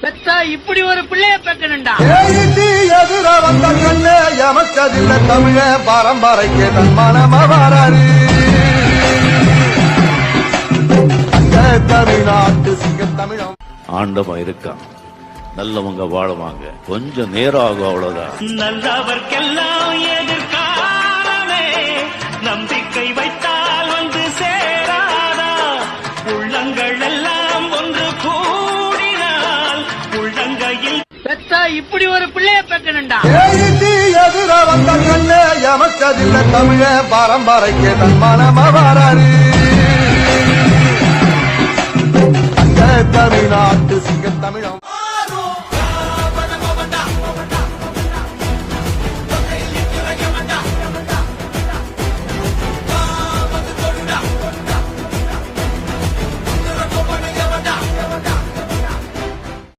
பெத்தா இப்படி ஒரு பிள்ளைய பெக்கணுண்டா. எதிர வந்த கண்ணு எமக்கதில்ல தமிழ பரம்பரைக்கு தன் மனமவாராரு தமிழ்நாட்டு சிங்க தமிழம். ஆண்டவன் இருக்கான், நல்லவங்க வாழுவாங்க, கொஞ்சம் நேரம் ஆகும், அவ்வளவுதான். நல்லவர்க்கெல்லாம் எதிர்காலமே நம்பிக்கை வைத்தால் வந்து சேராதா, உள்ளங்கள் எல்லாம் ஒன்று கூடினால் உள்ளங்கையில் பெத்தா இப்படி ஒரு பிள்ளைய பெக்கணுண்டா. எதிர வந்த கண்ணு எமக்கதில்ல தமிழ பரம்பரைக்கு தன் மனமவாராரு தமிழ்நாட்டு சிங்க தமிழம்.